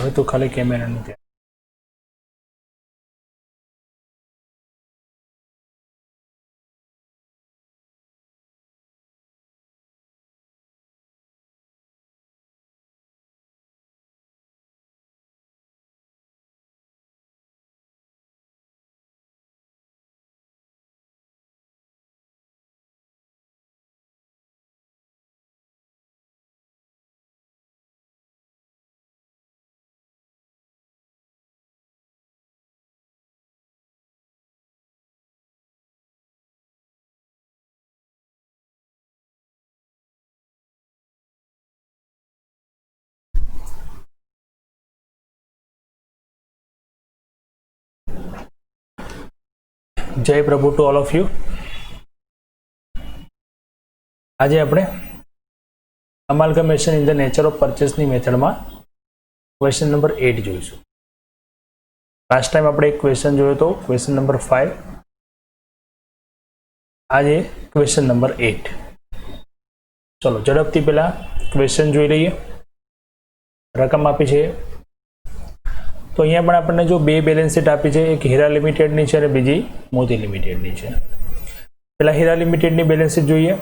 હવે તો ખાલી કેમેરાનું ધ્યાન. જય પ્રભુ ટુ ઓલ ઓફ યુ. આજે આપણે અમાલ્ગમેશન ઇન ધ નેચર ઓફ પરચેસની મેથડમાં ક્વેશ્ચન નંબર 8 જોઈશું. લાસ્ટ ટાઈમ આપણે એક ક્વેશ્ચન જોયો હતો, ક્વેશ્ચન નંબર 5. આજે ક્વેશ્ચન નંબર 8. ચલો ઝડપથી પહેલા ક્વેશ્ચન જોઈ લઈએ. રકમ આપી છે તો અહીંયા પણ આપણને જો બે બેલેન્સ શીટ આપી છે, એક હીરા લિમિટેડની છે અને બીજી મોતી લિમિટેડની છે. પહેલા હીરા લિમિટેડની બેલેન્સ શીટ જોઈએ.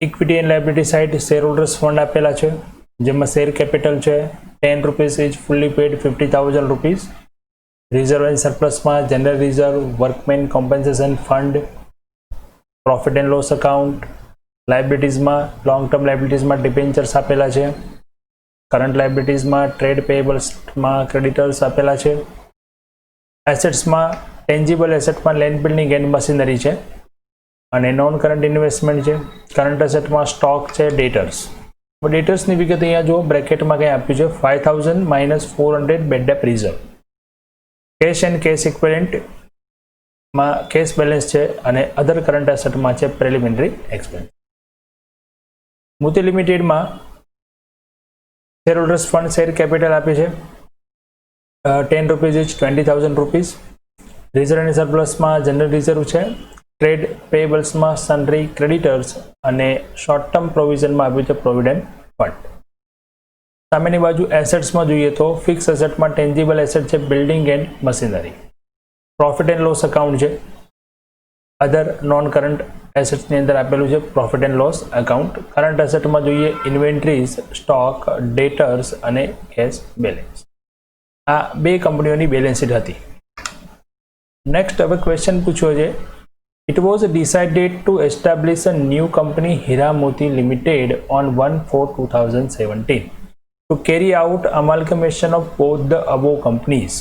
Equity and liability side share holders fund આપેલા છે, જેમાં શેર કેપિટલ છે 10 rupees is fully paid 50,000 rupees. Reserve and સરપ્લસમાં general reserve, workman compensation fund, profit and loss account. લાયબિલિટીઝમાં લોંગ ટર્મ લાયબિલિટીઝમાં ડિબેન્ચર્સ આપેલા છે. કરંટ લાયબિલિટીઝમાં ટ્રેડ પેયેબલ્સમાં ક્રેડિટર્સ આપેલા છે. એસેટ્સમાં ટેન્જિબલ એસેટમાં લેન્ડ બિલ્ડિંગ એન્ડ મશીનરી છે અને નોન કરંટ ઇન્વેસ્ટમેન્ટ છે. કરંટ એસેટમાં સ્ટોક છે, ડેટર્સ. ડેટર્સની વિગત અહીંયા જો બ્રેકેટમાં કંઈ આપ્યું છે 5,000 - 400 bad debt reserve. Cash and cash ઇક્વિવેલન્ટમાં કેશ બેલેન્સ છે અને અધર કરંટ એસેટમાં છે પ્રિલિમિનરી એક્સપેન્સ. મોતી લિમિટેડમાં share holders fund share capital આપી છે 10 rupees is 20,000 rupees. Reserve and સરપ્લસમાં જનરલ રિઝર્વ છે. ટ્રેડ પેયેબલ્સમાં સન્ડ્રી ક્રેડિટર્સ અને શોર્ટ ટર્મ પ્રોવિઝનમાં આપ્યું છે પ્રોવિડન્ટ ફંડ. સામેની બાજુ એસેટ્સમાં જોઈએ તો ફિક્સ એસેટમાં ટેન્જિબલ એસેટ છે building and machinery. Profit and loss account છે. અધર નોન કરંટ એસેટ્સની અંદર આપેલું છે profit and loss account. Current એસેટમાં જોઈએ ઇન્વેન્ટરીઝ, સ્ટોક, ડેટર્સ અને કેશ બેલેન્સ. આ બે કંપનીઓની બેલેન્સ શીટ હતી. નેક્સ્ટ હવે ક્વેશ્ચન પૂછ્યો છે, it was decided to establish a new company Hira Moti Limited on 1/4/2017 to carry out amalgamation of both the above companies.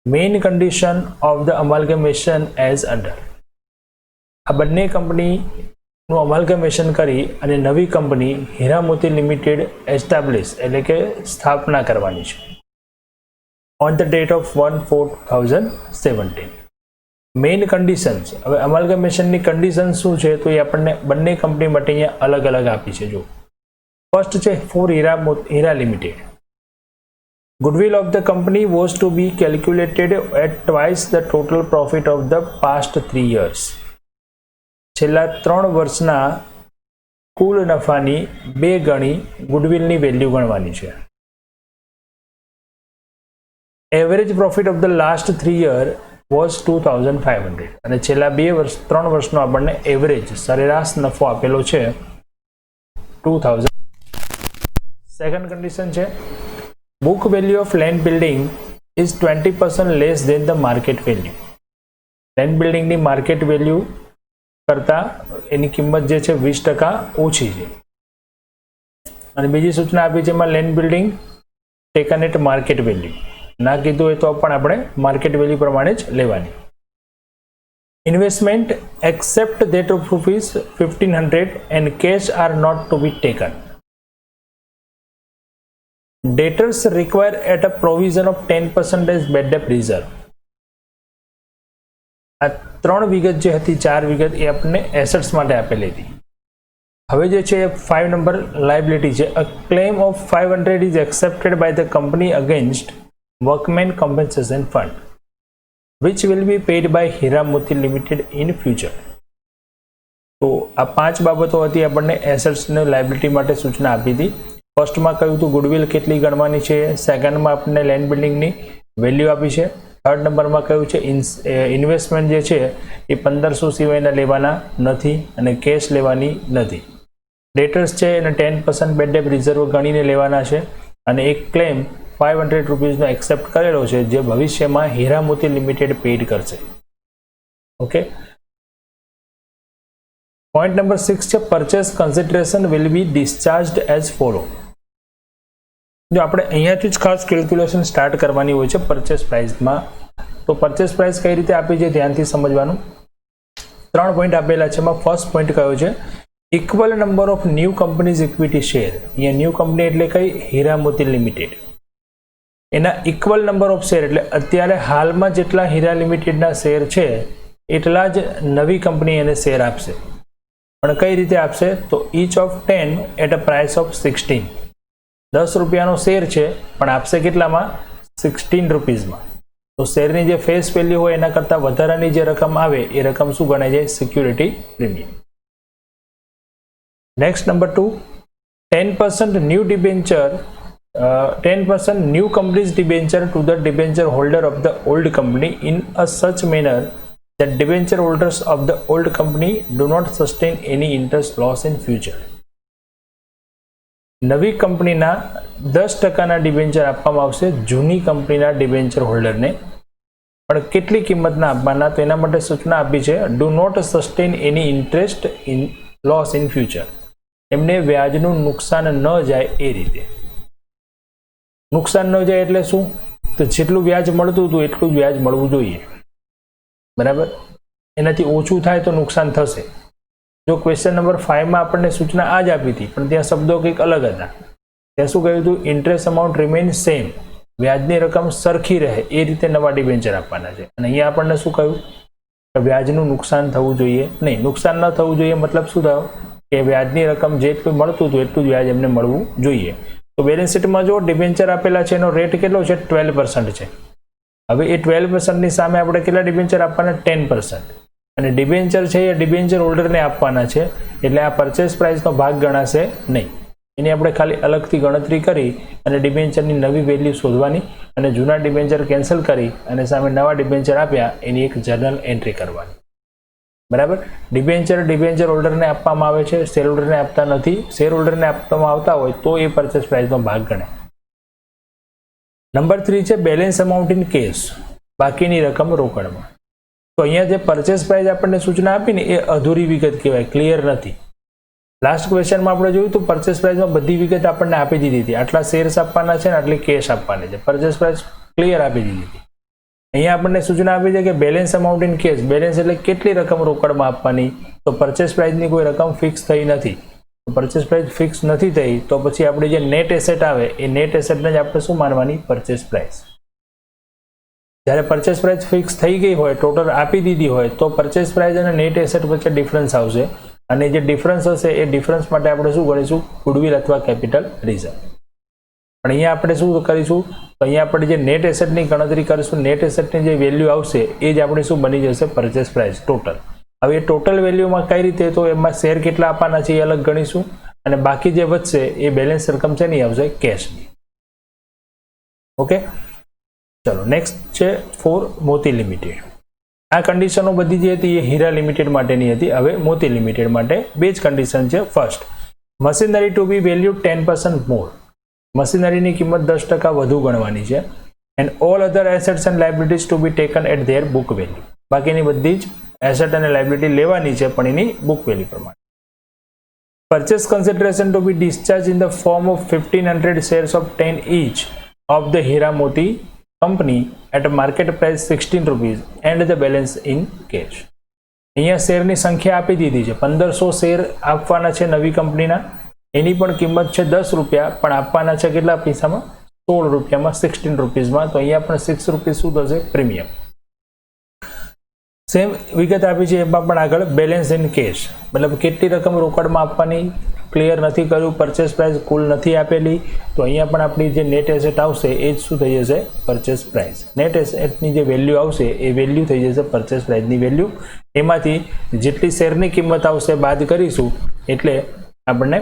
Main condition of the amalgamation as under. આ બંને કંપનીનું અમાલ્ગમેશન કરી અને નવી કંપની હીરા Moti limited establish એટલે કે સ્થાપના કરવાની છે on the date of 1/4/2017. Main conditions, હવે અમાલ્ગમેશનની કન્ડિશન શું છે તો એ આપણને બંને કંપની માટે અહીંયા અલગ અલગ આપી છે. જો ફર્સ્ટ છે for Heera limited, goodwill of the company was to be calculated at twice the total profit of the past 3 years. છેલ્લા 3 વર્ષના કુલ નફાની 2 ગણી ગુડવિલની વેલ્યુ ગણવાની છે. Average profit of the last 3 year was 2,500 અને છેલ્લા 3 વર્ષનો આપણને એવરેજ સરેરાશ નફો આપેલો છે 2,000. સેકન્ડ કન્ડિશન છે book value of land building is 20% less than the market value. Land બિલ્ડિંગની માર્કેટ વેલ્યુ કરતાં એની કિંમત જે છે 20% ઓછી છે. અને બીજી સૂચના આપી છે એમાં land building taken at market value ના કીધું હોય તો પણ આપણે માર્કેટ વેલ્યુ પ્રમાણે જ લેવાની. Investment accept that of ₹1,500 and cash are not to be taken. Debtors require at a provision of 10% bad debt reserve. આ 3 વિગત જે હતી 4 વિગત એ આપણને એસેટ્સ માટે આપેલી હતી. હવે જે છે 5 નંબર લાયબિલિટી છે. A claim of 500 is accepted by the company against workmen compensation fund which will be paid by Hira Moti Limited in future. તો આ 5 બાબતો હતી આપણને એસેટ્સ ને લાયબિલિટી માટે સૂચના આપી હતી. ફર્સ્ટમાં કહ્યું હતું ગુડવિલ કેટલી ગણવાની છે, સેકન્ડમાં આપણને લેન્ડ બિલ્ડિંગની વેલ્યુ આપી છે, થર્ડ નંબરમાં કહ્યું છે ઇન્વેસ્ટમેન્ટ જે છે એ 1500 સિવાયના લેવાના નથી અને કેશ લેવાની નથી. ડેટર્સ છે એને 10% બેડ ડેટ રિઝર્વ ગણીને લેવાના છે અને એક ક્લેમ 500 રૂપીઝનો એક્સેપ્ટ કરેલો છે જે ભવિષ્યમાં હીરા મોતી લિમિટેડ પેઇડ કરશે. ઓકે. પોઈન્ટ નંબર 6 છે purchase consideration will be discharged as follow. જો આપણે અહીંયાથી જ ખાસ કેલ્ક્યુલેશન સ્ટાર્ટ કરવાની હોય છે પરચેસ પ્રાઇસમાં. તો પરચેસ પ્રાઇસ કઈ રીતે આપી છે ધ્યાનથી સમજવાનું. 3 પોઈન્ટ આપેલા છે. એમાં ફર્સ્ટ પોઈન્ટ કયો છે equal number of new companies equity share. અહીંયા ન્યૂ કંપની એટલે કઈ હીરા મોતી લિમિટેડ. એના ઇક્વલ નંબર ઓફ શેર એટલે અત્યારે હાલમાં જેટલા હીરા લિમિટેડના શેર છે એટલા જ નવી કંપની એને શેર આપશે. પણ કઈ રીતે આપશે તો each of 10 at a price of 16. 10 રૂપિયાનો શેર છે પણ આપશે કેટલામાં 16 રૂપીઝમાં. તો શેરની જે ફેસ વેલ્યુ હોય એના કરતાં વધારાની જે રકમ આવે એ રકમ શું ગણાય જાય security premium. Next number 2 10% new debenture 10% new company's debenture to the debenture holder of the old company in a such manner that debenture holders of the old company do not sustain any interest loss in future. નવી કંપનીના 10%ના debenture આપવામાં આવશે જૂની કંપનીના debenture હોલ્ડરને. પણ કેટલી કિંમતના આપવાના તો એના માટે સૂચના આપી છે do not sustain any interest in loss in future. એમને વ્યાજનું નુકસાન ન જાય એ રીતે. નુકસાન ન જાય એટલે શું તો જેટલું વ્યાજ મળતું હતું એટલું જ વ્યાજ મળવું જોઈએ. બરાબર. એનાથી ઓછું થાય તો નુકસાન થશે. જો ક્વેશ્ચન નંબર 5 માં આપણને સૂચના આ જ આપી હતી પણ ત્યાં શબ્દો કંઈક અલગ હતા. ત્યાં શું કહ્યું હતું ઇન્ટરેસ્ટ અમાઉન્ટ રિમેઇન સેમ. વ્યાજની રકમ સરખી રહે એ રીતે નવા ડિબેન્ચર આપવાના છે. અને અહીંયા આપણને શું કહ્યું કે વ્યાજનું નુકસાન થવું જોઈએ નહીં. નુકસાન ન થવું જોઈએ મતલબ શું થયો કે વ્યાજની રકમ જેટલું મળતું હતું એટલું જ વ્યાજ એમને મળવું જોઈએ. તો બેલેન્સ શીટમાં જો ડિબેન્ચર આપેલા છે એનો રેટ કેટલો છે 12% છે. હવે એ 12%ની સામે આપણે કેટલા ડિબેન્ચર આપવાના 10%. અને ડિબેન્ચર છે એ ડિબેન્ચર હોલ્ડરને આપવાના છે એટલે આ પરચેસ પ્રાઇસનો ભાગ ગણાશે નહીં. એની આપણે ખાલી અલગથી ગણતરી કરી અને ડિબેન્ચરની નવી વેલ્યુ શોધવાની અને જૂના ડિબેન્ચર કેન્સલ કરી અને સામે નવા ડિબેન્ચર આપ્યા એની એક જર્નલ એન્ટ્રી કરવાની. બરાબર. ડિબેન્ચર હોલ્ડરને આપવામાં આવે છે શેર હોલ્ડરને આપતા નથી. શેર હોલ્ડરને આપવામાં આવતા હોય તો એ પરચેસ પ્રાઇસનો ભાગ ગણાય. નંબર 3 છે બેલેન્સ અમાઉન્ટ ઇન કેશ. બાકીની રકમ રોકડમાં. તો અહીંયા જે પરચેસ પ્રાઇસ આપણને સૂચના આપીને એ અધૂરી વિગત કહેવાય, ક્લિયર નથી. લાસ્ટ ક્વેશ્ચનમાં આપણે જોયું તો પરચેસ પ્રાઇસમાં બધી વિગત આપણને આપી દીધી હતી. આટલા શેર્સ આપવાના છે ને આટલી કેશ આપવાની છે. પરચેસ પ્રાઇસ ક્લિયર આપી દીધી હતી. અહીંયા આપણને સૂચના આપી છે કે balance amount in cash. Balance એટલે કેટલી રકમ રોકડમાં આપવાની. તો પરચેસ પ્રાઇસની કોઈ રકમ ફિક્સ થઈ નથી. પરચેસ પ્રાઇસ ફિક્સ નથી થઈ તો પછી આપણી જે નેટ એસેટ આવે એ નેટ એસેટને જ આપણે શું માનવાની પરચેસ પ્રાઇસ. જ્યારે પરચેસ પ્રાઇસ ફિક્સ થઈ ગઈ હોય ટોટલ આપી દીધી હોય તો પરચેસ પ્રાઇસ અને નેટ એસેટ વચ્ચે ડિફરન્સ આવશે અને જે ડિફરન્સ હશે એ ડિફરન્સ માટે આપણે શું ગણીશું ગુડવિલ અથવા કેપિટલ રિઝર્વ. પણ અહીંયા આપણે શું કરીશું તો અહીંયા આપણે જે નેટ એસેટની ગણતરી કરીશું. નેટ એસેટની જે વેલ્યુ આવશે એ જ આપણી શું બની જશે પરચેસ પ્રાઇસ ટોટલ. હવે એ ટોટલ વેલ્યુમાં કઈ રીતે તો એમાં શેર કેટલા આપવાના છે એ અલગ ગણીશું અને બાકી જે વધશે એ બેલેન્સ રકમ છે નહીં આવશે કેશની. ઓકે ચલો નેક્સ્ટ છે ફોર મોતી લિમિટેડ. આ કન્ડિશનો બધી જે હતી એ હીરા લિમિટેડ માટેની હતી. હવે મોતી લિમિટેડ માટે બે જ કન્ડિશન છે. First machinery to be value 10% more. મશીનરીની કિંમત 10% વધુ ગણવાની છે. And all other assets and liabilities to be taken at their book value. બાકીની બધી જ એસેટ અને લાયબિલિટી લેવાની છે પણ એની બુક વેલ્યુ પ્રમાણે. Purchase consideration to be discharge in the form of 1500 shares of 10 each of the Heera Moti company at a market price 16 rupees and the balance in cash. અહીંયા શેરની સંખ્યા આપી દીધી છે 1500 શેર આપવાના છે નવી કંપનીના. એની પણ કિંમત છે 10 રૂપિયા પણ આપવાના છે કેટલા પૈસામાં 16 રૂપિયામાં 16 રૂપીઝમાં. તો અહીંયા પણ 6 રૂપીઝ શું થશે પ્રીમિયમ. સેમ વિગત આપી છે એમાં પણ આગળ બેલેન્સ ઇન કેશ મતલબ કેટલી રકમ રોકડમાં આપવાની ક્લિયર નથી કર્યું. પરચેસ પ્રાઇસ કુલ નથી આપેલી તો અહીંયા પણ આપણી જે નેટ એસેટ આવશે એ જ શું થઈ જશે પરચેસ પ્રાઇસ. નેટ એસેટની જે વેલ્યુ આવશે એ વેલ્યુ થઈ જશે પરચેસ પ્રાઇસની વેલ્યુ. એમાંથી જેટલી શેરની કિંમત આવશે બાદ કરીશું એટલે આપણને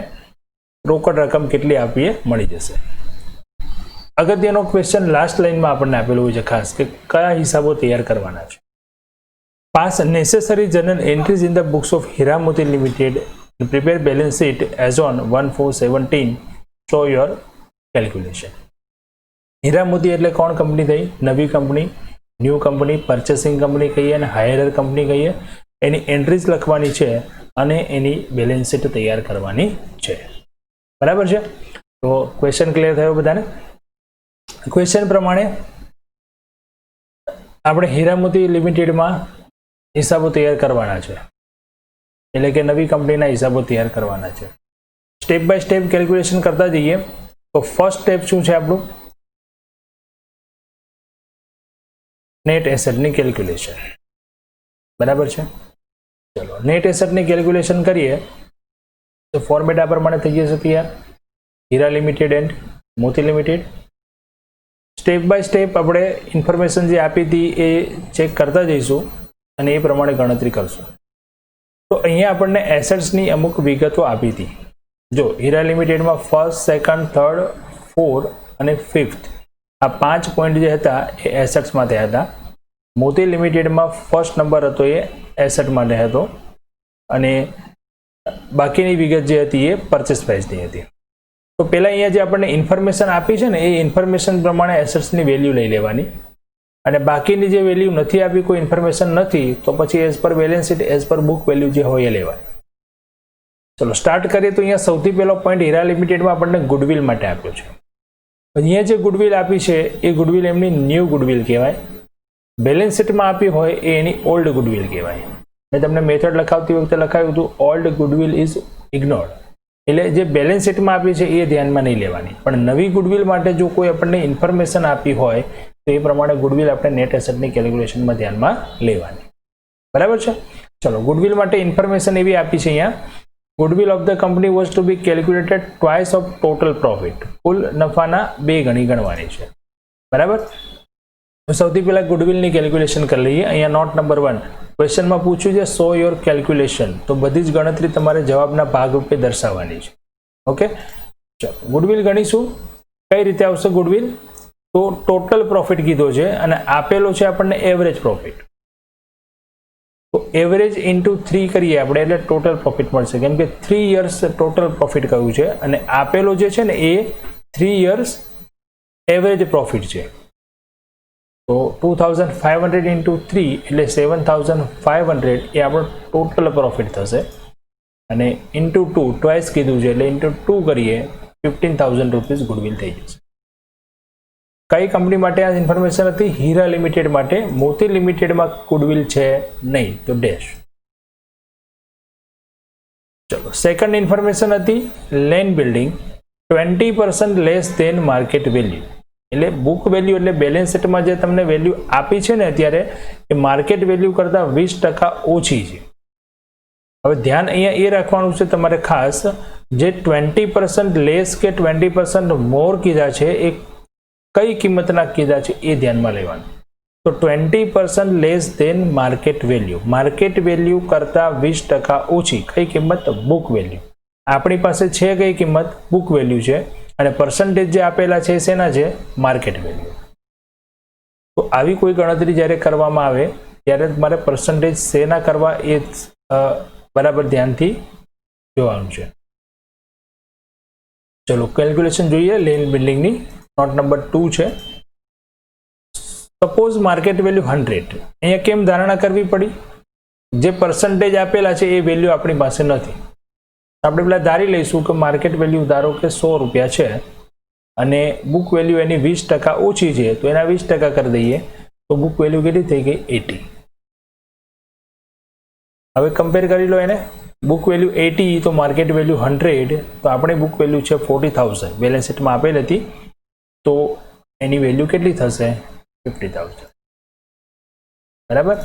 રોકડ રકમ કેટલી આપીએ મળી જશે. અગત્યનો ક્વેશ્ચન લાસ્ટ લાઇનમાં આપણને આપેલું હોય છે ખાસ કે કયા હિસાબો તૈયાર કરવાના છે. Pass necessary journal entries in the books of Hira Moti limited prepare balance sheet as on 1/4/17 show your calculation. Hira Moti એટલે કોણ કંપની થઈ? નવી company, new company, purchasing company કહીએ અને હાયરર કંપની કહીએ. એની એન્ટ્રીઝ લખવાની છે અને એની બેલેન્સ શીટ તૈયાર કરવાની છે. બરાબર છે? તો ક્વેશ્ચન ક્લિયર થયો બધાને? ક્વેશ્ચન પ્રમાણે આપણે હીરા મોતી લિમિટેડમાં હિસાબો તૈયાર કરવાના છે, એટલે કે નવી કંપનીના હિસાબો તૈયાર કરવાના છે. સ્ટેપ બાય સ્ટેપ કેલ્ક્યુલેશન કરતા જઈએ. તો ફર્સ્ટ સ્ટેપ શું છે આપણું? નેટ એસેટની કેલ્ક્યુલેશન. બરાબર છે? ચલો નેટ એસેટની કેલ્ક્યુલેશન કરીએ તો ફોર્મેટ આ પ્રમાણે થઈ જશે તૈયાર. હીરા લિમિટેડ એન્ડ મોતી લિમિટેડ. સ્ટેપ બાય સ્ટેપ આપણે ઇન્ફોર્મેશન જે આપી હતી એ ચેક કરતા જઈશું અને એ પ્રમાણે ગણતરી કરશું. તો અહીંયા આપણને એસેટ્સની અમુક વિગતો આપી હતી. જો હીરા લિમિટેડમાં ફર્સ્ટ, સેકન્ડ, થર્ડ, ફોર્થ અને ફિફ્થ આ 5 પોઈન્ટ જે હતા એ એસેટ્સ માટે હતા. મોતી લિમિટેડમાં ફર્સ્ટ નંબર હતો એ એસેટ માટે હતો અને બાકીની વિગત જે હતી એ પરચેસ પ્રાઇસની હતી. તો પહેલાં અહીંયા જે આપણને ઇન્ફોર્મેશન આપી છે ને એ ઇન્ફોર્મેશન પ્રમાણે એસેટ્સની વેલ્યુ લઈ લેવાની અને બાકીની જે વેલ્યુ નથી આપી, કોઈ ઇન્ફોર્મેશન નથી, તો પછી as per balance sheet as per book value જે હોય એ લેવાની. ચલો સ્ટાર્ટ કરીએ. તો અહીંયા સૌથી પહેલો પોઈન્ટ હીરા લિમિટેડમાં આપણને ગુડવિલ માટે આપ્યો છે. અહીંયા જે ગુડવિલ આપી છે એ ગુડવિલ એમની ન્યૂ ગુડવિલ કહેવાય. બેલેન્સ શીટમાં આપી હોય એ એની ઓલ્ડ ગુડવિલ કહેવાય. મેં તમને મેથડ લખાવતી વખતે લખાવ્યું હતું ઓલ્ડ ગુડવિલ ઇઝ ઇગ્નોર્ડ. એટલે જે બેલેન્સ શીટમાં આપી છે એ ધ્યાનમાં નહીં લેવાની, પણ નવી ગુડવિલ માટે જો કોઈ આપણને ઇન્ફોર્મેશન આપી હોય તો એ પ્રમાણે ગુડવિલ આપણે નેટ એસેટની કેલ્ક્યુલેશનમાં ધ્યાનમાં લેવાની. બરાબર છે? ચલો ગુડવિલ માટે ઇન્ફોર્મેશન એવી આપી છે અહીંયા. Goodwill of the company was to be calculated twice of total profit. કુલ નફાના 2 ગણી ગણવાની છે. બરાબર? સૌથી પહેલા ગુડવિલની કેલ્ક્યુલેશન કરી લઈએ. અહીંયા નોટ નંબર 1 ક્વેશ્ચનમાં પૂછ્યું છે સો યોર કેલ્ક્યુલેશન. તો બધી જ ગણતરી તમારે જવાબના ભાગરૂપે દર્શાવવાની છે. ઓકે, ચલો ગુડવિલ ગણીશું. કઈ રીતે આવશે ગુડવિલ? તો ટોટલ પ્રોફિટ કીધો છે અને આપેલો છે આપણને એવરેજ પ્રોફિટ. તો એવરેજ ઇન્ટુ 3 કરીએ આપણે એટલે ટોટલ પ્રોફિટ મળશે, કેમ કે 3 યર્સ ટોટલ પ્રોફિટ કહ્યું છે અને આપેલો જે છે ને એ 3 યર્સ એવરેજ પ્રોફિટ છે. તો 2500 ઇન્ટુ 3 એટલે 7500 એ આપણો ટોટલ પ્રોફિટ થશે અને ઇન્ટુ 2 ટ્વાઇસ કીધું છે એટલે ઇન્ટુ 2 કરીએ 15000 રૂપીસ ગુડવિલ થઈ જશે. કઈ કંપની માટે આ ઇન્ફોર્મેશન હતી? હીરા લિમિટેડ માટે. મોતી લિમિટેડમાં ગુડવિલ છે નહીં તો ડેશ. ચલો સેકન્ડ ઇન્ફોર્મેશન હતી land building 20% less than market value. એટલે બુક વેલ્યુ એટલે બેલેન્સ શીટમાં જે તમને વેલ્યુ આપી છે ને અત્યારે એ માર્કેટ વેલ્યુ કરતાં 20% ઓછી છે. હવે ધ્યાન અહીંયા એ રાખવાનું છે તમારે ખાસ, જે 20% લેસ કે 20% મોર કીધા છે એ કઈ કિંમતના કીધા છે એ ધ્યાનમાં લેવાનું. તો 20% less than market value. Market value કરતાં 20% ઓછી. કઈ કિંમત? Book value. આપણી પાસે છે કઈ કિંમત? બુક વેલ્યુ છે અને પર્સન્ટેજ જે આપેલા છે શેના છે? Market value. તો આવી કોઈ ગણતરી જ્યારે કરવામાં આવે ત્યારે તમારે પર્સન્ટેજ શેના કરવા એ બરાબર ધ્યાનથી જોવાનું છે. ચલો કેલ્ક્યુલેશન જોઈએ લેન્ડ બિલ્ડિંગની. નોટ નંબર 2 છે. Suppose market value 100. અહીંયા કેમ ધારણા કરવી પડી? જે પર્સન્ટેજ આપેલા છે એ વેલ્યુ આપણી પાસે નથી. આપણે પેલા ધારી લઈશું કે માર્કેટ વેલ્યુ ધારો કે 100 રૂપિયા છે અને બુક વેલ્યુ એની 20% ઓછી છે તો એના 20% કરી દઈએ તો બુક વેલ્યુ કેટલી થઈ ગઈ? 80. હવે કમ્પેર કરી લો એને. બુક વેલ્યુ 80 તો માર્કેટ વેલ્યુ 100, તો આપણી બુક વેલ્યુ છે 40000. બેલેન્સ શીટમાં આપેલ હતી તો એની વેલ્યુ કેટલી થશે? 50000. બરાબર?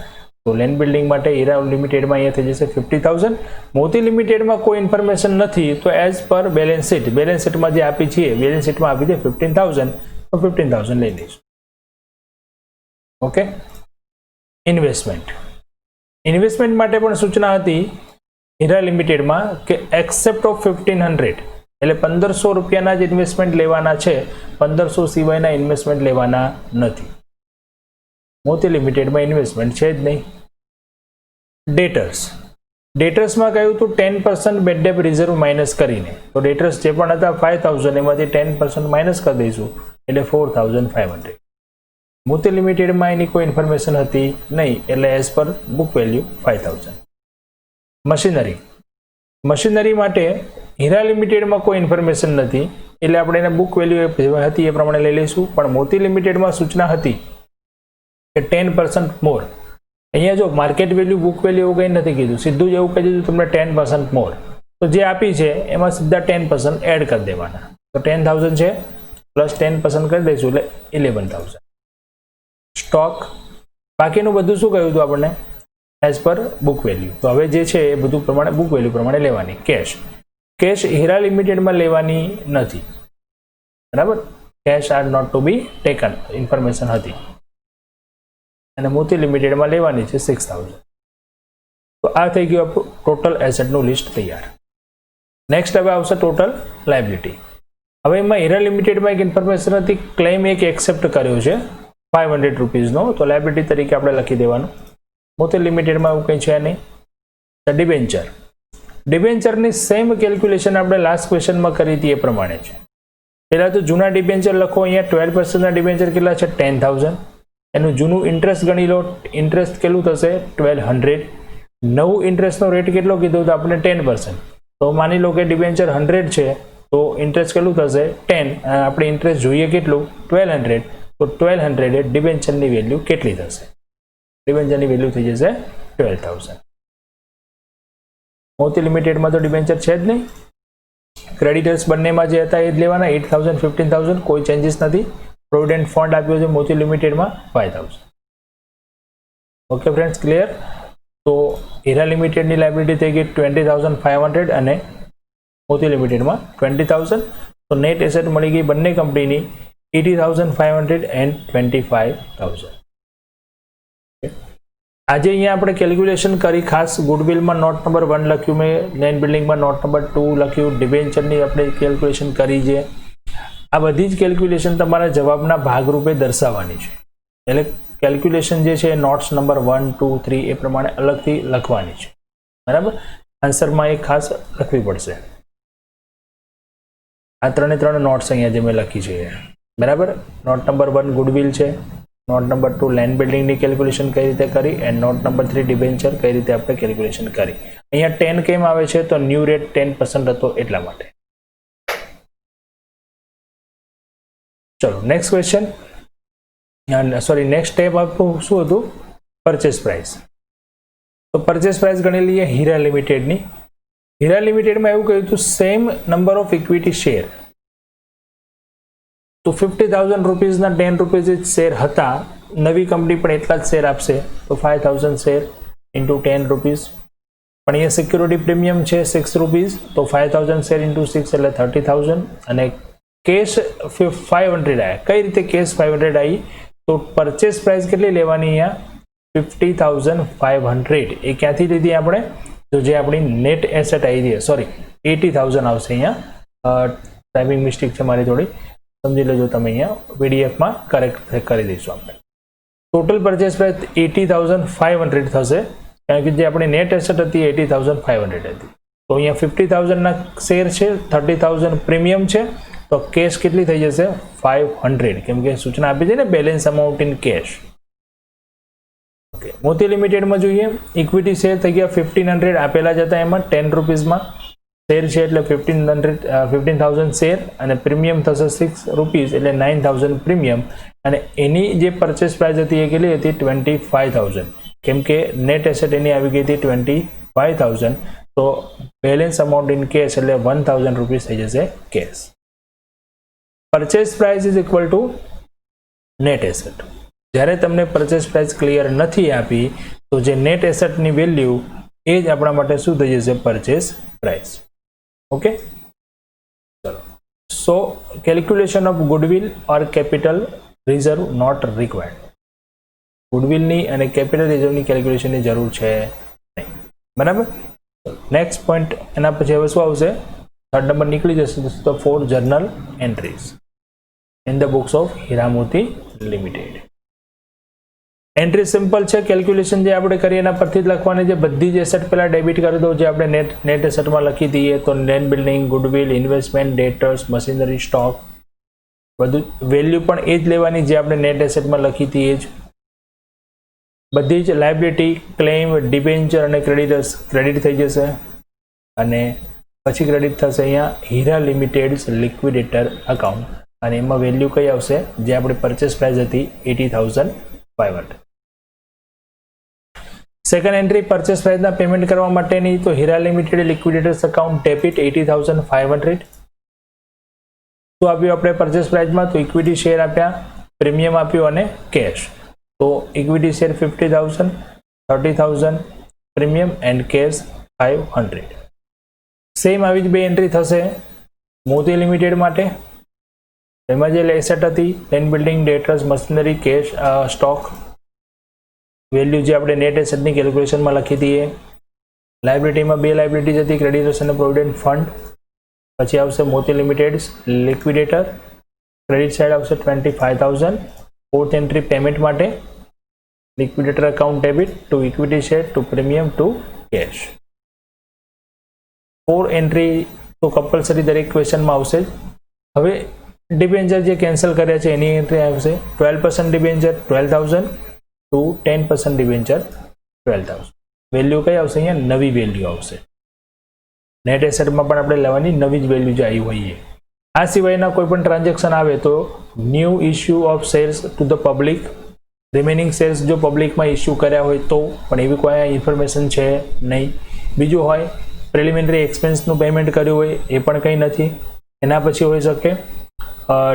તો લેન્ડ બિલ્ડિંગ માટે હીરા લિમિટેડમાં અહીંયા થઈ જશે 50000. મોતી લિમિટેડમાં કોઈ ઇન્ફોર્મેશન નથી તો એઝ પર બેલેન્સ શીટમાં જે આપી છે બેલેન્સ શીટમાં આપી છે 15000 તો 15000 લઈ લઈશું. ઓકે. ઇન્વેસ્ટમેન્ટ માટે પણ સૂચના હતી હીરા લિમિટેડમાં કે એક્સેપ્ટ ઓફ 1500 એટલે 1500 રૂપિયાના જ ઇન્વેસ્ટમેન્ટ લેવાના છે, 1500 સિવાયના ઇન્વેસ્ટમેન્ટ લેવાના નથી. મોતી લિમિટેડમાં ઇન્વેસ્ટમેન્ટ છે જ નહીં. ડેટર્સમાં કહ્યું હતું 10% બેડ ડેટ રિઝર્વ માઇનસ કરીને, તો ડેટર્સ જે પણ હતા 5000 એમાંથી 10% માઇનસ કરી દઈશું એટલે 4500. મોતી લિમિટેડમાં એની કોઈ ઇન્ફોર્મેશન હતી નહીં એટલે as per book value 5000. Machinery માટે હીરા લિમિટેડમાં કોઈ ઇન્ફોર્મેશન નથી એટલે આપણે એને બુક વેલ્યુ હતી એ પ્રમાણે લઈ લઈશું. પણ મોતી લિમિટેડમાં સૂચના હતી કે 10% મોર. અહીંયા જો માર્કેટ વેલ્યુ બુક વેલ્યુ એવું કંઈ નથી કીધું, સીધું જ એવું કહી દીધું તમને 10% મોર. તો જે આપી છે એમાં સીધા 10% એડ કરી દેવાના. તો 10000 છે પ્લસ 10% કરી દઈશું એટલે 11000. સ્ટોક બાકીનું બધું શું કહ્યું હતું આપણને? As per book value. તો હવે જે છે એ બધું પ્રમાણે બુક વેલ્યુ પ્રમાણે લેવાની. કેશ હીરા લિમિટેડમાં લેવાની નથી, બરાબર. Cash are not to be taken information હતી અને મોતી લિમિટેડમાં લેવાની છે 6000. તો આ થઈ ગયું આપણું ટોટલ એસેટનું લિસ્ટ તૈયાર. નેક્સ્ટ હવે આવશે ટોટલ લાયબિલિટી. હવે એમાં હીરા લિમિટેડમાં એક ઇન્ફોર્મેશન હતી, ક્લેમ એક એક્સેપ્ટ કર્યો છે 500 રૂપીઝનો, તો લાયબિલિટી તરીકે આપણે લખી દેવાનું. મોતી લિમિટેડમાં એવું કંઈ છે નહીં. ડિબેન્ચરની સેમ કેલ્ક્યુલેશન આપણે લાસ્ટ ક્વેશ્ચનમાં કરી હતી એ પ્રમાણે છે. પહેલાં તો જૂના ડિબેન્ચર લખો. અહીંયા 12%ના ડિબેન્ચર કેટલા છે? 10000. એનું જૂનું ઇન્ટરેસ્ટ ગણી લો. ઇન્ટરેસ્ટ કેટલું થશે? 1200. નવું ઇન્ટરેસ્ટનો રેટ કેટલો કીધો તો આપણે 10%. તો માની લો કે ડિબેન્ચર 100 છે તો ઇન્ટરેસ્ટ કેટલું થશે? 10. આપણે ઇન્ટરેસ્ટ જોઈએ કેટલું? 1200. તો 1200 એ ડિબેન્ચરની વેલ્યુ કેટલી થશે? ડિબેન્ચરની વેલ્યુ થઈ જશે 12000. મોતી લિમિટેડમાં તો ડિબેન્ચર છે જ નહીં. ક્રેડિટર્સ બંનેમાં જે હતા એ જ લેવાના, 8000 15000, કોઈ ચેન્જીસ નથી. પ્રોવિડન્ટ ફંડ આપ્યો છે મોતી લિમિટેડમાં 5000. Okay friends, clear? તો હીરા લિમિટેડની લાયબિલિટી થઈ ગઈ 20500 અને મોતી લિમિટેડમાં 20000. તો નેટ એસેટ મળી ગઈ બંને કંપનીની 80500 એન્ડ 25000. આજે અહીંયા આપણે કેલ્ક્યુલેશન કરી. ખાસ ગુડવિલમાં નોટ નંબર 1 લખ્યું મેં, લેન્ડ બિલ્ડિંગમાં નોટ નંબર 2 લખ્યું, ડિબેન્ચરની આપણે કેલ્ક્યુલેશન કરી છે. આ બધી જ કેલ્ક્યુલેશન તમારા જવાબના ભાગરૂપે દર્શાવવાની છે. એટલે કેલ્ક્યુલેશન જે છે નોટ્સ નંબર 1, 2, 3 એ પ્રમાણે અલગથી લખવાની છે, બરાબર. આન્સરમાં એ ખાસ લખવી પડશે. આ 3 નોટ્સ અહીંયા જે મેં લખી છે, બરાબર. નોટ નંબર 1 ગુડવિલ છે, નોટ નંબર 2 લેન્ડ બિલ્ડિંગની કેલ્ક્યુલેશન કઈ રીતે કરી, એન્ડ નોટ નંબર 3 ડિબેન્ચર કઈ રીતે આપણે કેલ્ક્યુલેશન કરી. અહીંયા 10 કેમ આવે છે? તો ન્યૂ રેટ 10% હતો એટલા માટે. ચલો next question, sorry next step આપણું શું હતું? Purchase price. તો પરચેસ પ્રાઇસ ગણી લઈએ હીરા લિમિટેડની. હીરા લિમિટેડમાં એવું કહ્યું હતું same number of equity share. તો 50000 રૂપીઝના 10 રૂપીઝ શેર હતા. નવી કંપની પણ એટલા જ શેર આપશે, તો 5000 શેર ઇન્ટુ 10 રૂપીઝ. પણ અહીંયા સિક્યુરિટી પ્રીમિયમ છે 6 રૂપીઝ, તો 5000 શેર ઇન્ટુ 6 એટલે 30000. અને કેશ 500 આવ્યા. કઈ રીતે કેશ 500 આવી? તો પરચેસ પ્રાઇસ કેટલી લેવાની? અહીંયા 50500. એ ક્યાંથી લીધી આપણે? તો જે આપણી નેટ એસેટ આવી રહી, સોરી 80000 આવશે. અહીંયા ટાઈપિંગ મિસ્ટેક છે મારી થોડી, સમજી લેજો તમે. અહીંયા પીડીએફમાં કરેક્ટ કરી દઈશું આપણે. ટોટલ પરચેસ પ્રાઇસ 80500 થશે, કારણ કે જે આપણી નેટ એસેટ હતી 80500 હતી. તો અહીંયા 50000ના શેર છે, 30000 પ્રીમિયમ છે, તો કેશ કેટલી થઈ જશે? 500, કેમ કે સૂચના આપી છે ને balance amount in cash. Okay, મોતી લિમિટેડમાં જોઈએ. ઇક્વિટી શેર થઈ ગયા 1500 આપેલા જ હતા, એમાં 10 રૂપીઝમાં શેર છે એટલે 15000 શેર, અને પ્રીમિયમ થશે 6 રૂપીઝ એટલે 9000 પ્રીમિયમ. અને એની જે પરચેસ પ્રાઇસ હતી એ કેટલી હતી? 25000, કેમ કે નેટ એસેટ એની આવી ગઈ હતી 25000. તો બેલેન્સ અમાઉન્ટ ઇન કેશ એટલે 1000 રૂપીઝ થઈ જશે cash. Purchase price is equal to net asset. જ્યારે તમને પરચેસ પ્રાઇસ ક્લિયર નથી આપી તો જે નેટ એસેટની વેલ્યુ એ જ આપણા માટે શું થઈ જશે? Purchase price. ઓકે, ચલો. So calculation of goodwill or capital reserve not required. ગુડવિલની અને કેપિટલ રિઝર્વની કેલ્ક્યુલેશનની જરૂર છે નહીં, બરાબર. નેક્સ્ટ પોઈન્ટ એના પછી હવે શું આવશે? थर्ड नंबर निकली जैसे तो 4 journal entries in the books of Hira Moti limited. Entry simple है, कैलक्युलेशन जो आपणे करीए एना परथी ज लखवानी छे। बधी ज एसेट पहला डेबिट कर दो, जो आपणे नेट एसेट में लखी दीए तो net building, goodwill, investment, debtors, machinery, stock બધું વેલ્યુ પણ એ જ લેવાની જે આપણે નેટ એસેટમાં લખી હતી એ જ। બધી જ લાયબિલિટી, ક્લેમ, ડિબેન્ચર અને ક્રેડિટર્સ ક્રેડિટ થઈ જશે અને પછી ક્રેડિટ થશે અહીંયા હીરા લિમિટેડ લિક્વિડેટર અકાઉન્ટ અને એમાં વેલ્યુ કઈ આવશે જે આપણી પરચેસ પ્રાઇસ હતી 80,500। સેકન્ડ એન્ટ્રી પરચેસ પ્રાઇસના પેમેન્ટ કરવા માટેની તો હીરા લિમિટેડ લિક્વિડેટર્સ અકાઉન્ટ ડેબિટ 80,500। तो आप अपने परचेस प्राइस में तो इक्विटी शेर आप्या, प्रीमियम आप्यो अने कैश। तो इक्विटी शेर 50,000, 30,000 प्रीमियम एंड कैश 500। सेम आवी ज बे एंट्री थशे मोती लिमिटेड माटे। एमां जे एसेट हती land building, debtors, machinery, cash, stock value जे आपणे नेट एसेटनी केल्क्युलेशन में लखी दीए। लायबिलिटी में 2 लायबिलिटीज हती, क्रेडिटर्स अने प्रोविडेंट फंड। પછી આવશે મોતી લિમિટેડ લિક્વિડેટર, ક્રેડિટ સાઇડ આવશે 25,000। ફોર્થ એન્ટ્રી પેમેન્ટ માટે liquidator account debit to equity share to premium to cash. 4 entry તો કમ્પલસરી દરેક ક્વેશ્ચનમાં આવશે જ। હવે ડિબેન્ચર જે કેન્સલ કર્યા છે એની એન્ટ્રી આવશે 12% ડિબેન્ચર 12,000 ટુ 10% ડિબેન્ચર 12,000। વેલ્યુ કઈ આવશે અહીંયા નવી વેલ્યુ આવશે। नेट एसेट में पण आपणे लेवानी नवी ज वेल्यू जो आई हुई है। आ सिवायना कोईपण ट्रांजेक्शन आवे तो new issue of shares to the public, remaining shares जो पब्लिक में इश्यू कर्या होय तो पण एवी कोई इन्फॉर्मेशन छे नहीं। बीजू होय प्रिलिमिनरी एक्सपेन्सनुं पेमेंट कर्युं होय ए पण कंई नथी। एना पछी होई शके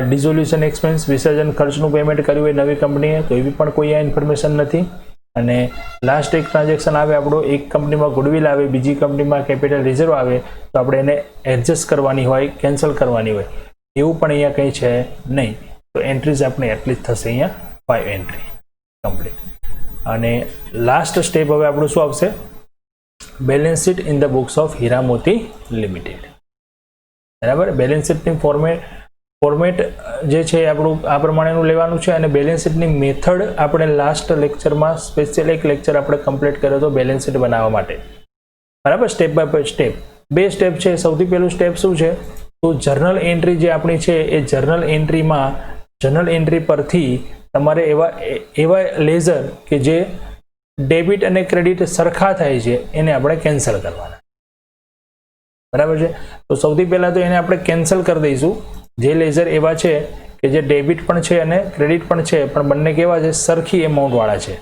डिसोल्यूशन एक्सपेन्स, विसर्जन खर्चनुं पेमेंट कर्युं होय नवी कंपनीए तो एवी पण कोई आ इन्फॉर्मेशन नथी। અને લાસ્ટ એક ટ્રાન્ઝેક્શન આવે આપણો, એક કંપનીમાં ગુડવિલ આવે, બીજી કંપનીમાં કેપિટલ રિઝર્વ આવે તો આપણે એને એડજસ્ટ કરવાની હોય, કેન્સલ કરવાની હોય, એવું પણ અહીંયા કંઈ છે નહીં। તો એન્ટ્રીઝ આપણે એટલી જ થશે અહીંયા 5 એન્ટ્રી કમ્પ્લીટ। અને લાસ્ટ સ્ટેપ હવે આપણું શું આવશે? Balance sheet in the books of Hira Moti limited. બરાબર, બેલેન્સ શીટની ફોર્મેટ જે છે આપણું આ પ્રમાણેનું લેવાનું છે અને બેલેન્સ શીટની મેથડ આપણે લાસ્ટ લેક્ચરમાં સ્પેશિયલ એક લેક્ચર આપણે કમ્પ્લીટ કર્યો હતો બેલેન્સ શીટ બનાવવા માટે। બરાબર, સ્ટેપ બાય સ્ટેપ 2 સ્ટેપ છે। સૌથી પહેલું સ્ટેપ શું છે તો જર્નલ એન્ટ્રી જે આપણી છે એ જર્નલ એન્ટ્રી પરથી તમારે એવા લેઝર કે જે ડેબિટ અને ક્રેડિટ સરખા થાય છે એને આપણે કેન્સલ કરવાના। બરાબર છે, તો સૌથી પહેલાં તો એને આપણે કેન્સલ કરી દઈશું। જે લેઝર એવા છે કે જે ડેબિટ પણ છે અને ક્રેડિટ પણ છે પણ બંને કેવા છે સરખી એમાઉન્ટ વાળા છે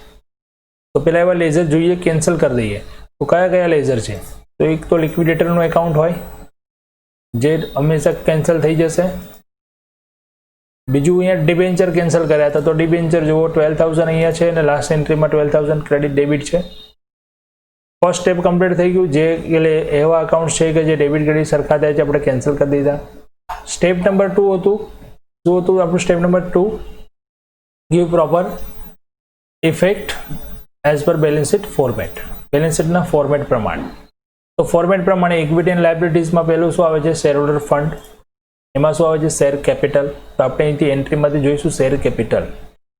તો પહેલા એવા લેઝર જોઈએ, કેન્સલ કરી દઈએ। તો કયા કયા લેઝર છે? તો એક તો લિક્વિડેટરનું એકાઉન્ટ હોય જે હંમેશા કેન્સલ થઈ જશે। બીજું અહીંયા ડિબેન્ચર કેન્સલ કર્યા હતા તો ડિબેન્ચર જુઓ 12,000 અહીંયા છે અને લાસ્ટ એન્ટ્રીમાં 12,000 ક્રેડિટ ડેબિટ છે। ફર્સ્ટ સ્ટેપ કમ્પ્લીટ થઈ ગયું। જે એવા અકાઉન્ટ છે કે જે ડેબિટ ક્રેડિટ સરખા થાય છે આપણે કેન્સલ કરી દીધા। स्टेप नंबर 2 હતું શું હતું આપણું? Step number 2 give proper effect as per balance sheet format. Balance શીટના ફોર્મેટ પ્રમાણે તો ફોર્મેટ પ્રમાણે ઇક્વિટી એન્ડ લાયબિલિટીઝમાં પહેલું શું આવે છે? Share holder fund. એમાં શું આવે છે? Share capital. તો આપણે અહીંથી એન્ટ્રીમાંથી જોઈશું શેર કેપિટલ।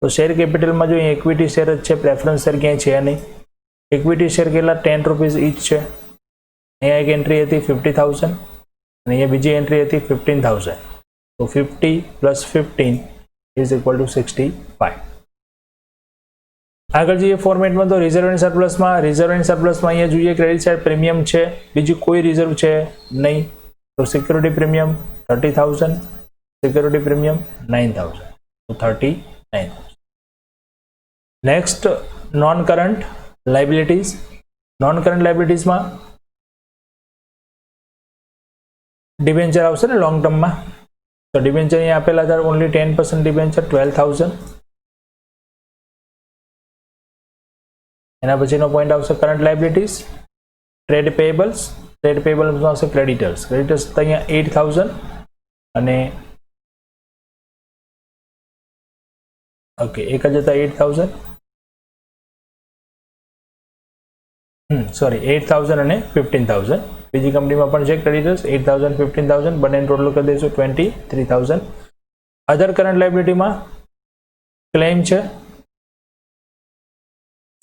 તો શેર કેપિટલમાં જો ઇક્વિટી શેર જ છે, પ્રેફરન્સ શેર ક્યાંય છે નહીં। ઇક્વિટી શેર કેટલા? 10 રૂપીસ ઈચ છે। અહીંયા એક એન્ટ્રી હતી 50,000 અને અહીંયા બીજી એન્ટ્રી હતી 15,000। તો 50 પ્લસ 15 ઇઝ ઇક્વલ ટુ 65। આગળ જઈએ ફોર્મેટમાં તો રિઝર્વ એન્ડ સરપ્લસમાં અહીંયા જોઈએ ક્રેડિટ સાઇડ પ્રીમિયમ છે, બીજું કોઈ રિઝર્વ છે નહીં। તો સિક્યુરિટી પ્રીમિયમ 30,000, સિક્યુરિટી પ્રીમિયમ 9,000, તો 39,000। નેક્સ્ટ નોન કરંટ લાયબિલિટીઝમાં ડિબેન્ચર આવશે ને લોંગ ટર્મમાં તો ડિબેન્ચર અહીંયા આપેલા હતા ઓનલી 10% ડિબેન્ચર 12,000। એના પછીનો પોઈન્ટ આવશે કરંટ લાયબિલિટીઝ, ટ્રેડ પેયેબલ્સમાં આવશે ક્રેડિટર્સ તો અહીંયા 8,000 અને ઓકે એક જ હતા 8,000 સોરી 8,000 અને 15,000। બીજી કંપનીમાં પણ છે ક્રેડિટર્સ 8,000 15,000 બંને ટોટલ કરી દઈશું 23,000. અધર કરંટ લાયબિલિટીમાં ક્લેમ છે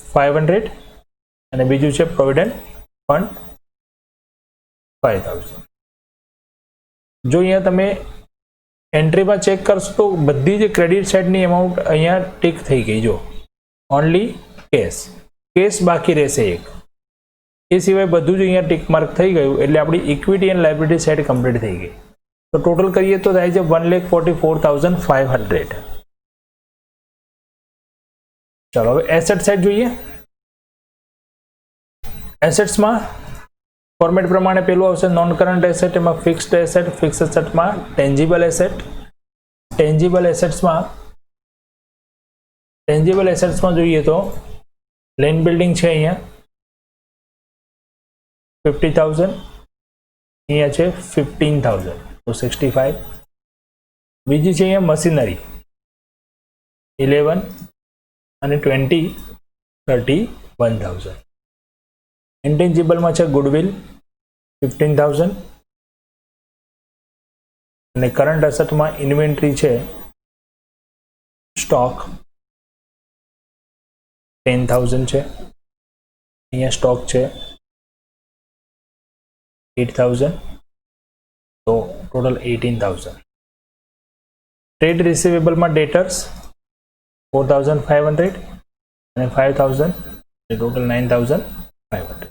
500 અને બીજું છે પ્રોવિડન્ટ ફંડ 5,000. જો અહીંયા તમે એન્ટ્રીમાં ચેક કરશો તો બધી જ ક્રેડિટ સાઇડની અમાઉન્ટ અહીંયા ટીક થઈ ગઈ. જો ઓનલી કેશ બાકી રહેશે એક, એ સિવાય બધું જ અહીંયા ટીક માર્ક થઈ ગયું એટલે આપણી equity and liability side complete થઈ ગઈ. તો ટોટલ કરીએ તો થાય છે 1,44,500. ચાલો હવે એસેટ સાઇડ જોઈએ. એસેટ્સમાં ફોર્મેટ પ્રમાણે પેલું આવશે નોન કરંટ એસેટ, એમાં ફિક્સ્ડ એસેટ, ફિક્સ એસેટમાં ટેન્જિબલ એસેટ. ટેન્જિબલ એસેટ્સમાં જોઈએ તો લેન્ડ બિલ્ડિંગ છે અહીંયા 50,000, અહીંયા છે 15,000 તો 65. બીજી છે અહીંયા મશીનરી 11 અને 20 31,000. ઇન્ટેન્જિબલમાં છે ગુડવિલ 15,000 અને કરંટ એસેટમાં ઇન્વેન્ટરી છે સ્ટોક 10,000 છે. અહીંયા સ્ટોક છે 8,000 તો ટોટલ 18,000. ટ્રેડ રિસીવેબલમાં ડેટર્સ 4,500 અને 5,000 એટલે ટોટલ 9,500.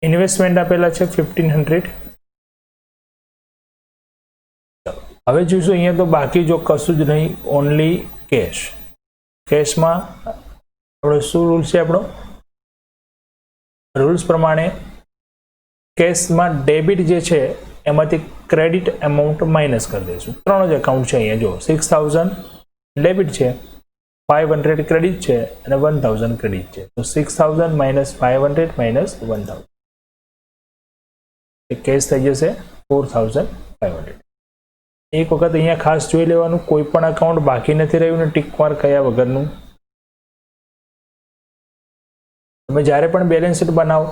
ઇન્વેસ્ટમેન્ટ આપેલા છે 1,500. હવે જોઈશું અહીંયા તો બાકી જો કશું જ નહીં, ઓનલી કેશમાં આપણો શું રૂલ છે? આપણો રૂલ્સ પ્રમાણે કેશમાં ડેબિટ જે છે એમાંથી ક્રેડિટ એમાઉન્ટ માઇનસ કરી દઈશું. 3 જ એકાઉન્ટ છે અહીંયા. જો 6,000 ડેબિટ છે, 500 ક્રેડિટ છે અને 1,000 ક્રેડિટ છે. તો 6,000 માઇનસ 500 માઇનસ 1,000 કેશ થઈ જશે 4,500. એક વખત અહીંયા ખાસ જોઈ લેવાનું, કોઈ પણ એકાઉન્ટ બાકી નથી રહ્યું ને ટીક માર્ક કર્યા વગરનું. તમે જ્યારે પણ બેલેન્સ શીટ બનાવો,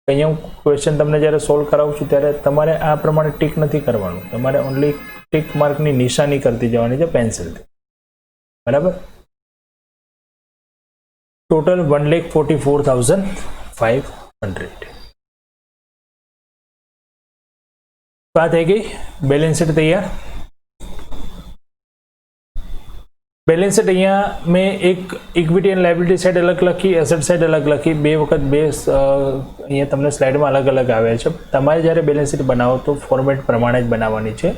અહીંયા હું ક્વેશ્ચન તમને જ્યારે સોલ્વ કરાવું છું ત્યારે તમારે આ પ્રમાણે ટીક નથી કરવાનું, તમારે ઓનલી ટીક માર્કની નિશાની કરતી જવાની છે પેન્સિલથી. બરાબર. ટોટલ 1,44,500. તો આ થઈ ગઈ બેલેન્સ શીટ તૈયાર. બેલેન્સ શીટ અહીંયા મેં એક ઇક્વિટી એન્ડ લાયબિલિટી સાઇડ અલગ લખી, એસેટ સાઇડ અલગ લખી. બે વખત અહીંયા તમને સ્લાઇડમાં અલગ અલગ આવે છે. તમારે જ્યારે બેલેન્સ શીટ બનાવો તો ફોર્મેટ પ્રમાણે જ બનાવવાની છે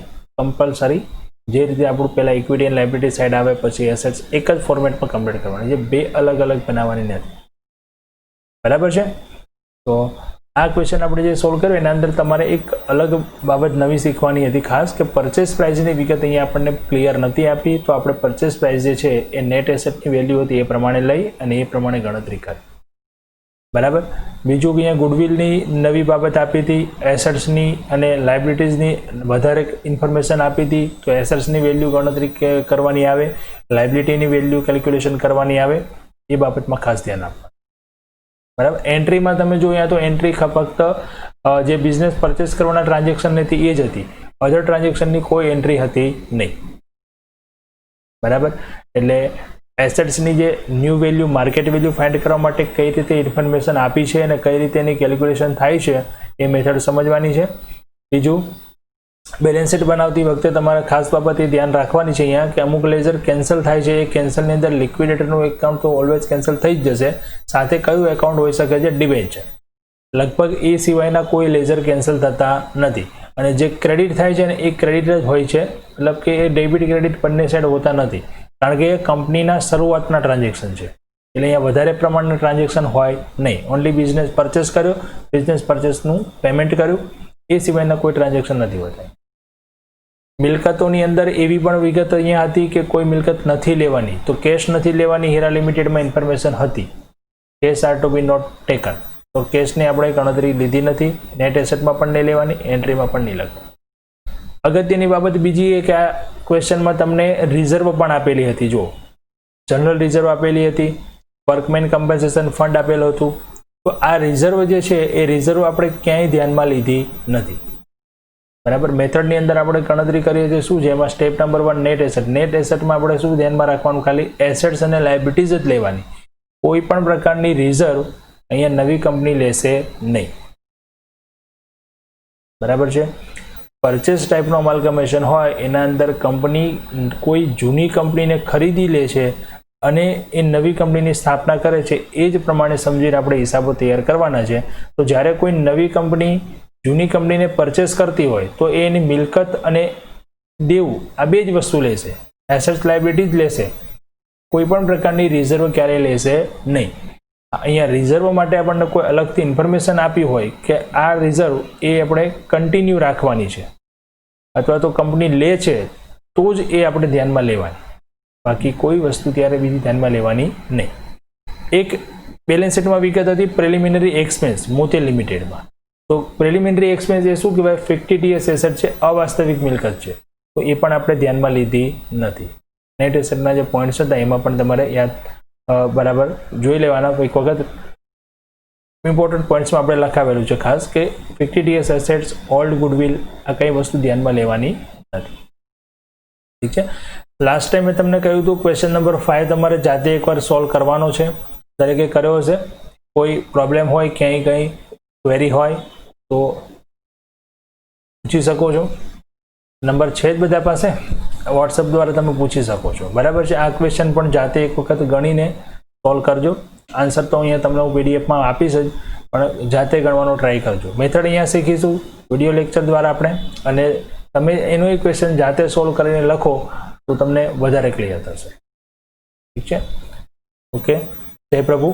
કમ્પલસરી. જે રીતે આપણું પહેલાં ઇક્વિટી એન્ડ લાયબિલિટી સાઇડ આવે પછી એસેટ્સ એક જ ફોર્મેટમાં કમ્પ્લીટ કરવાની છે, બે અલગ અલગ બનાવવાની નથી. બરાબર છે. તો આ ક્વેશ્ચન આપણે જે સોલ્વ કર્યો એના અંદર તમારે એક અલગ બાબત નવી શીખવાની હતી ખાસ, કે પરચેસ પ્રાઇસની વિગત અહીંયા આપણને ક્લિયર નથી આપી. તો આપણે પરચેસ પ્રાઇસ જે છે એ નેટ એસેટની વેલ્યુ હતી એ પ્રમાણે લઈ અને એ પ્રમાણે ગણતરી કરી. બરાબર. બીજું અહીંયા ગુડવિલની નવી બાબત આપી હતી, એસેટ્સની અને લાયબિલિટીઝની વધારે ઇન્ફોર્મેશન આપી હતી. તો એસેટ્સની વેલ્યુ ગણતરી કરવાની આવે, લાયબિલિટીની વેલ્યુ કેલ્ક્યુલેશન કરવાની આવે, એ બાબતમાં ખાસ ધ્યાન આપવાનું. બરાબર. એન્ટ્રીમાં તમે જો અહીંયા તો એન્ટ્રી ફક્ત જે બિઝનેસ પરચેસ કરવાના ટ્રાન્ઝેક્શન હતી એ જ હતી, અધર ટ્રાન્ઝેક્શનની કોઈ એન્ટ્રી હતી નહીં. બરાબર. એટલે એસેટ્સની જે new value market value find કરવા માટે કઈ રીતે ઇન્ફોર્મેશન આપી છે અને કઈ રીતે એની કેલ્ક્યુલેશન થાય છે એ મેથડ સમજવાની છે. બીજું, બેલેન્સ શીટ બનાવતી વખતે તમારે ખાસ બાબત એ ધ્યાન રાખવાની છે અહીંયા કે અમુક લેઝર કેન્સલ થાય છે, એ કેન્સલની અંદર લિક્વિડેટરનું એકાઉન્ટ તો ઓલવેઝ કેન્સલ થઈ જ જશે. સાથે કયું એકાઉન્ટ હોઈ શકે છે? ડિબેન્ચર. લગભગ એ સિવાયના કોઈ લેઝર કેન્સલ થતા નથી. અને જે ક્રેડિટ થાય છે ને એ ક્રેડિટ જ હોય છે, મતલબ કે એ ડેબિટ ક્રેડિટ બંને સાઈડ હોતા નથી, કારણ કે એ કંપનીના શરૂઆતના ટ્રાન્ઝેક્શન છે. એટલે અહીંયા વધારે પ્રમાણના ટ્રાન્ઝેક્શન હોય નહીં. ઓનલી બિઝનેસ પરચેસ કર્યો, બિઝનેસ પરચેસનું પેમેન્ટ કર્યું, એ સિવાયના કોઈ ટ્રાન્ઝેક્શન નથી હોતા. મિલકતોની અંદર એવી પણ વિગત અહીંયા હતી કે કોઈ મિલકત નથી લેવાની, તો કેશ નથી લેવાની. હીરા લિમિટેડમાં ઇન્ફોર્મેશન હતી, cash are to be not taken. તો કેશની આપણે ગણતરી લીધી નથી. નેટ એસેટમાં પણ નહીં લેવાની, એન્ટ્રીમાં પણ નહીં લખવાની. અગત્યની બાબત બીજી એ કે આ ક્વેશ્ચનમાં તમને રિઝર્વ પણ આપેલી હતી. જો જનરલ રિઝર્વ આપેલી હતી, વર્કમેન કમ્પન્સેશન ફંડ આપેલું હતું, તો આ રિઝર્વ જે છે એ રિઝર્વ આપણે ક્યાંય ધ્યાનમાં લીધી નથી, બરાબર. મેથડની અંદર આપણે ગણતરી કરીએ છીએ શું છે, એમાં step number 1 net asset. Net એસેટમાં આપણે શું ધ્યાનમાં રાખવાનું, ખાલી એસેટ્સ અને લાયબિલિટીઝ જ લેવાની, કોઈ પણ પ્રકારની રિઝર્વ અહીંયા નવી કંપની લેશે નહીં, બરાબર છે. પરચેસ ટાઈપનો અમાલ્ગમેશન હોય એના અંદર કંપની કોઈ જૂની કંપનીને ખરીદી લે છે અને એ નવી કંપનીની સ્થાપના કરે છે, એ જ પ્રમાણે સમજીને આપણે હિસાબો તૈયાર કરવાના છે. તો જ્યારે કોઈ નવી કંપની જૂની કંપનીને પરચેસ કરતી હોય તો એ એની મિલકત અને દેવું આ બે જ વસ્તુ લેશે, એસેટ્સ લાયબિલિટી જ લેશે, કોઈ પણ પ્રકારની રિઝર્વ ક્યારેય લેશે નહીં. અહીંયા રિઝર્વ માટે આપણને કોઈ અલગથી ઇન્ફોર્મેશન આપી હોય કે આ રિઝર્વ એ આપણે કન્ટિન્યુ રાખવાની છે અથવા તો કંપની લે છે તો જ એ આપણે ધ્યાનમાં લેવાની, બાકી કોઈ વસ્તુ ત્યારે બીજી ધ્યાનમાં લેવાની નહીં. એક બેલેન્સ શીટમાં વિગત હતી પ્રિલિમિનરી એક્સપેન્સ મોતી લિમિટેડમાં. તો પ્રિલિમિનરી એક્સપેન્સ એ શું કહેવાય, ફિક્ટિટિયસ એસેટ છે, અવાસ્તવિક મિલકત છે, તો એ પણ આપણે ધ્યાનમાં લીધી નથી. નેટ એસેટના જે પોઈન્ટ્સ હતા એમાં પણ તમારે યાદ બરાબર જોઈ લેવાના. એક વખત ઇમ્પોર્ટન્ટ પોઈન્ટ્સમાં આપણે લખાવેલું છે ખાસ કે ફિક્ટિટિયસ એસેટ્સ, ઓલ્ડ ગુડવિલ, આ કઈ વસ્તુ ધ્યાનમાં લેવાની નથી, ઠીક છે. લાસ્ટ ટાઈમ મેં તમને કહ્યું હતું ક્વેશ્ચન નંબર 5 તમારે જાતે એકવાર સોલ્વ કરવાનો છે, દરેકે કર્યો હશે. કોઈ પ્રોબ્લેમ હોય, ક્યાંય કંઈ ક્વેરી હોય તો પૂછી શકો છો, નંબર છે જ બધા પાસે, વોટ્સઅપ દ્વારા તમે પૂછી શકો છો, બરાબર છે. આ ક્વેશ્ચન પણ જાતે એક વખત ગણીને સોલ્વ કરજો. આન્સર તો અહીંયા તમને હું પીડીએફમાં આપીશ જ, પણ જાતે ગણવાનો ટ્રાય કરજો. મેથડ અહીંયા શીખીશું વિડીયો લેક્ચર દ્વારા આપણે, અને તમે એનું એક ક્વેશ્ચન જાતે સોલ્વ કરીને લખો તો તમને વધારે ક્લિયર થશે, ઠીક છે. ઓકે, જય પ્રભુ.